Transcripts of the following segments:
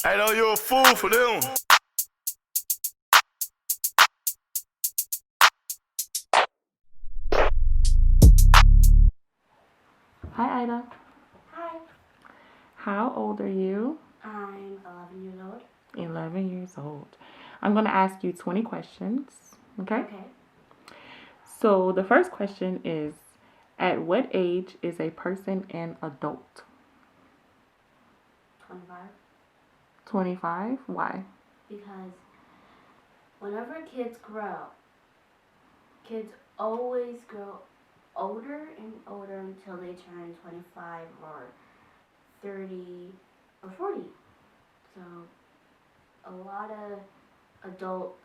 I know you're a fool for them. Hi, Ida. Hi. How old are you? I'm 11 years old. 11 years old. I'm going to ask you 20 questions. Okay? Okay. So, the first question is, at what age is a person an adult? 25. 25? Why? Because whenever kids grow, kids always grow older and older until they turn 25 or 30 or 40. So a lot of adults,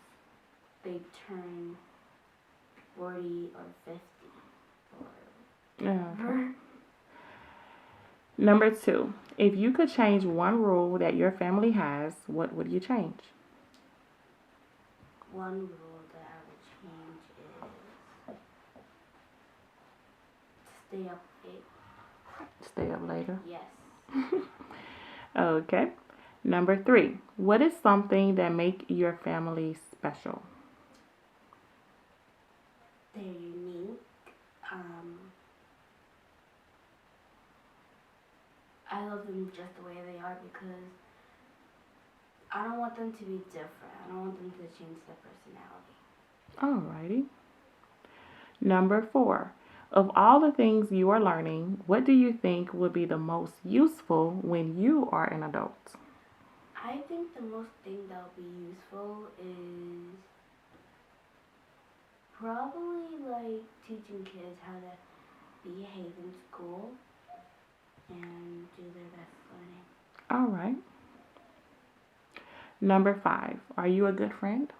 they turn 40 or 50 or Yeah. whatever. Number 2, if you could change one rule that your family has, what would you change? One rule that I would change is stay up late. Stay up later. Yes. Okay. Number 3, what is something that make your family special? They're unique. I love them just the way they are because I don't want them to be different. I don't want them to change their personality. Alrighty. Number 4, of all the things you are learning, what do you think would be the most useful when you are an adult? I think the most thing that will be useful is probably like teaching kids how to behave in school and do their best learning. Alright. Number 5, are you a good friend?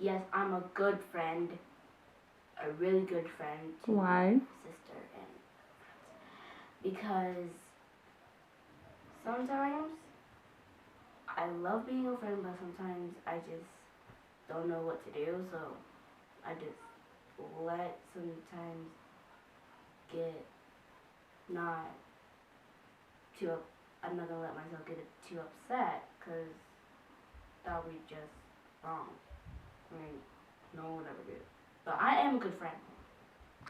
Yes, I'm a good friend, a really good friend to Why? my sister and because sometimes I love being a friend, but sometimes I just don't know what to do, so I just let sometimes get not too up. I'm not gonna let myself get too upset because that would be just wrong. I mean, no one would ever do it. But I am a good friend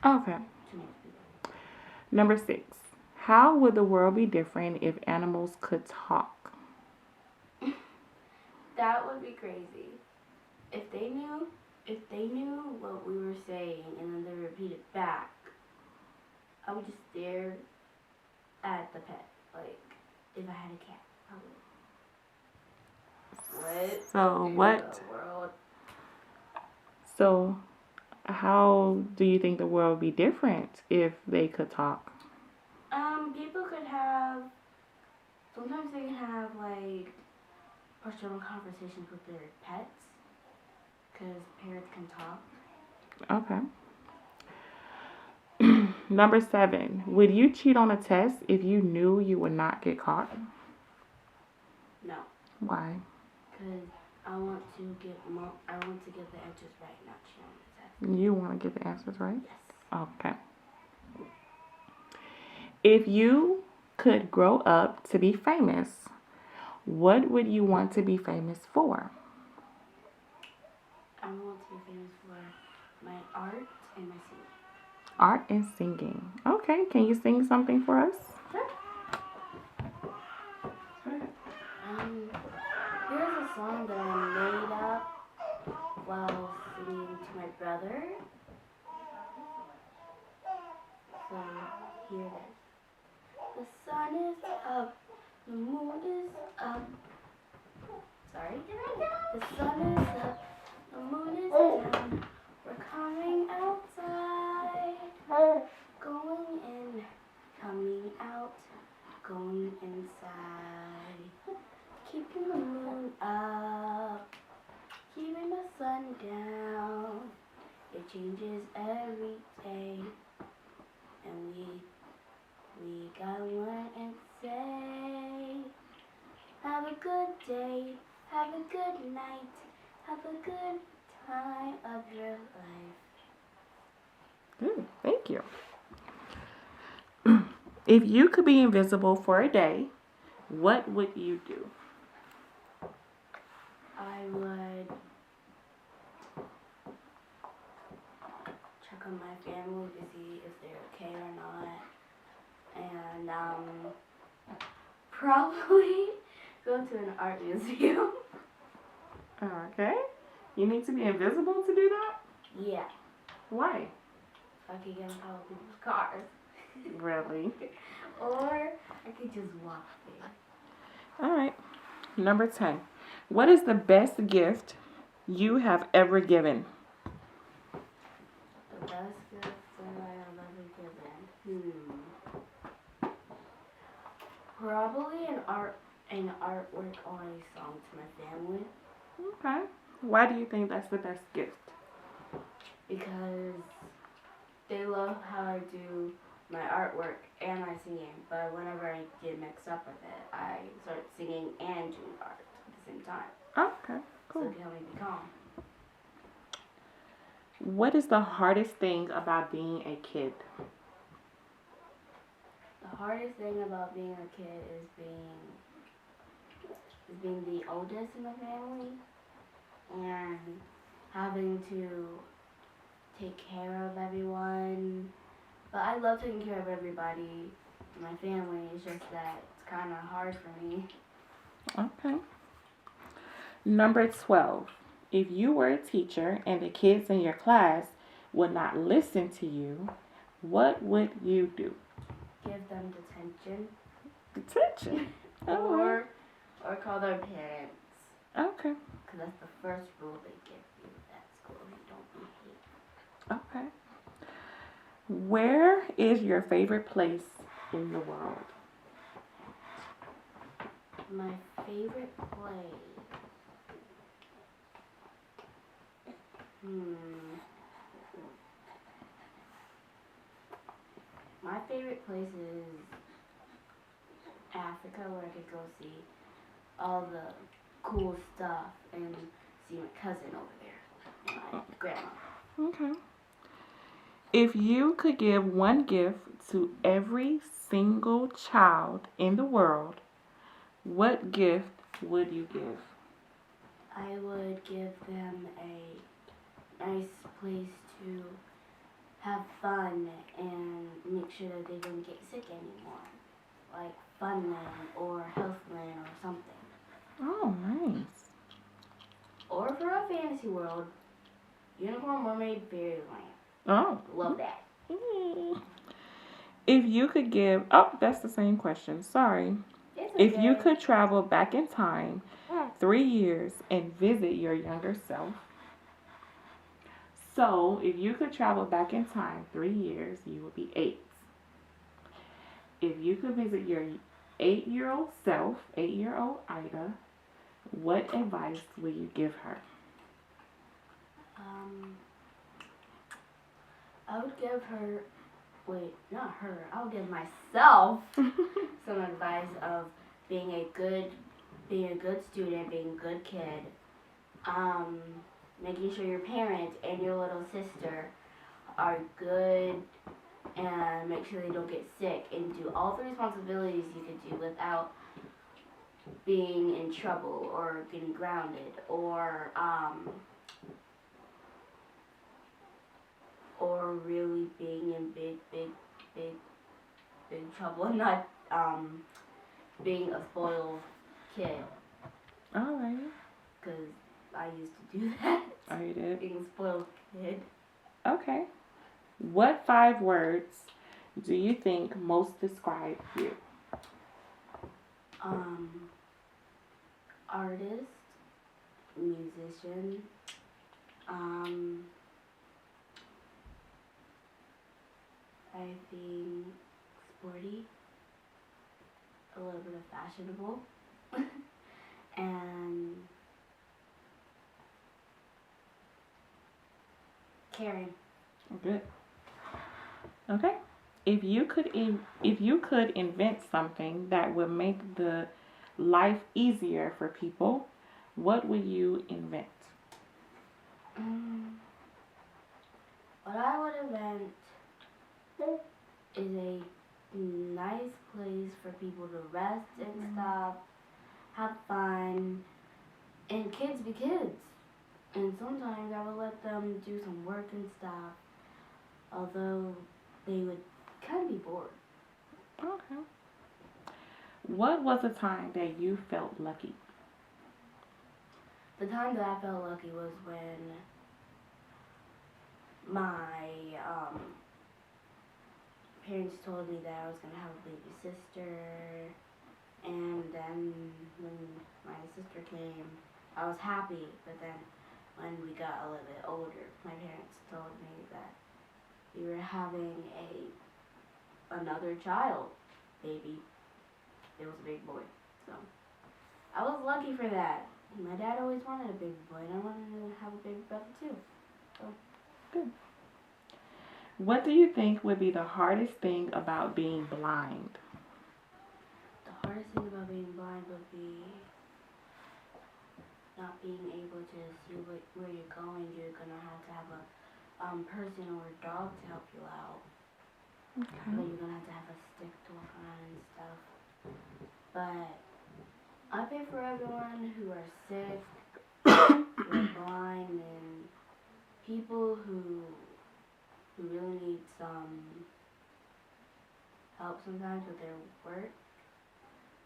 Okay. to most people. Number 6, how would the world be different if animals could talk? That would be crazy. If they knew what we were saying and then they repeated back, I would just stare at the pet. Like, if I had a cat, probably. What So, in what? the world? So, how do you think the world would be different if they could talk? People could have. Sometimes they can have like personal conversations with their pets, because parrots can talk. Okay. Number 7, would you cheat on a test if you knew you would not get caught? No, Why? because I want to get more. I want to get the answers right, not cheat on the test. You want to get the answers right? Yes. Okay. If you could grow up to be famous, what would you want to be famous for? I want to be famous for my art and my singing. Art and singing. Okay, can you sing something for us? Sure. Here's a song that I made up while singing to my brother. So here it is. The sun is up, the moon is up. Sorry. The sun is up, the moon is down. We're coming outside. Going in, coming out, going inside. Keeping the moon up, keeping the sun down. It changes every day, and we gotta learn and say, have a good day, have a good night, have a good time of your life. Good, thank you. If you could be invisible for a day, what would you do? I would check on my family to see if they're okay or not. And probably go to an art museum. Okay. You need to be invisible to do that? Yeah, Why? so I could get in other people's cars. Really? Or I could just walk there. All right. Number 10. What is the best gift you have ever given? The best gift that I have ever given. Probably an artwork on a song to my family. Okay. Why do you think that's the best gift? Because they love how I do my artwork and my singing, but whenever I get mixed up with it, I start singing and doing art at the same time. Okay, So cool. it can help me be calm. What is the hardest thing about being a kid? The hardest thing about being a kid is being the oldest in the family and having to take care of everyone. But I love taking care of everybody in my family. It's just that it's kind of hard for me. Okay. Number 12. If you were a teacher and the kids in your class would not listen to you, what would you do? Give them detention. Detention. All right. Or call their parents. Okay. Because that's the first rule they give you at school. You don't behave. Okay. Where is your favorite place in the world? My favorite place. My favorite place is Africa, where I could go see all the cool stuff and see my cousin over there and my grandma. Okay. If you could give one gift to every single child in the world, what gift would you give? I would give them a nice place to have fun and make sure that they don't get sick anymore. Like Funland or Healthland or something. Oh, nice. Or for a fantasy world, Unicorn Mermaid Fairyland. Oh. Love that. If you could give, oh, that's the same question. Sorry. It's okay. If you could travel back in time 3 years and visit your younger self. So, if you could travel back in time 3 years, you would be 8. If you could visit your 8-year-old self, 8-year-old Ida, what advice would you give her? I would give her, not her, I would give myself some advice of being a good student, being a good kid, making sure your parents and your little sister are good, and make sure they don't get sick, and do all the responsibilities you could do without being in trouble or getting grounded or really being in big trouble and not being a spoiled kid. Alright. Because I used to do that. Oh, you did? Being a spoiled kid. Okay. What 5 words do you think most describe you? Artist, musician, I think sporty, a little bit of fashionable, and caring. Good. Okay. If you could invent something that would make the life easier for people, what would you invent? What I would invent is a nice place for people to rest and stuff, have fun, And kids be kids. And sometimes I would let them do some work and stuff, although they would kind of be bored. Okay. What was a time that you felt lucky? The time that I felt lucky was when my parents told me that I was going to have a baby sister. And then when my sister came, I was happy. But then when we got a little bit older, my parents told me that we were having another child, baby. It was a big boy. So I was lucky for that. My dad always wanted a baby boy, and I wanted to have a baby brother too. Good. What do you think would be the hardest thing about being blind? The hardest thing about being blind would be not being able to see where you're going. You're gonna have to have a person or a dog to help you out. Okay. But you're gonna have a stick to walk around and stuff. But I pray for everyone who are sick, who are blind, and people who really need some help sometimes with their work.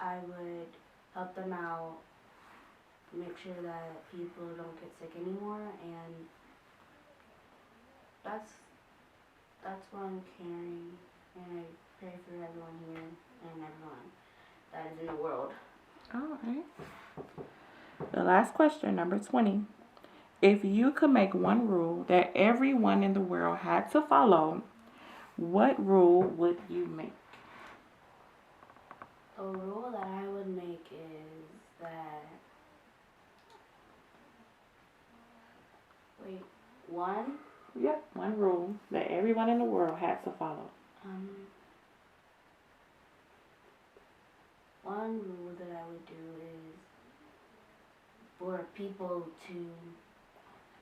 I would help them out, make sure that people don't get sick anymore, and that's what I'm caring. And I pray for everyone here and everyone that is in the world. All right. The last question, number 20. If you could make one rule that everyone in the world had to follow, what rule would you make? A rule that I would make is that one Yep, one rule that everyone in the world had to follow. One rule that I would do is for people to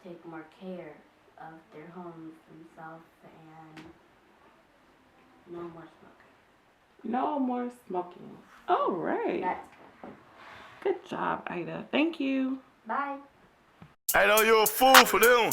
take more care of their homes themselves and no more smoking. No more smoking. All right. That's Good job, Ida. Thank you. bye. Hey, though, you're a fool for them.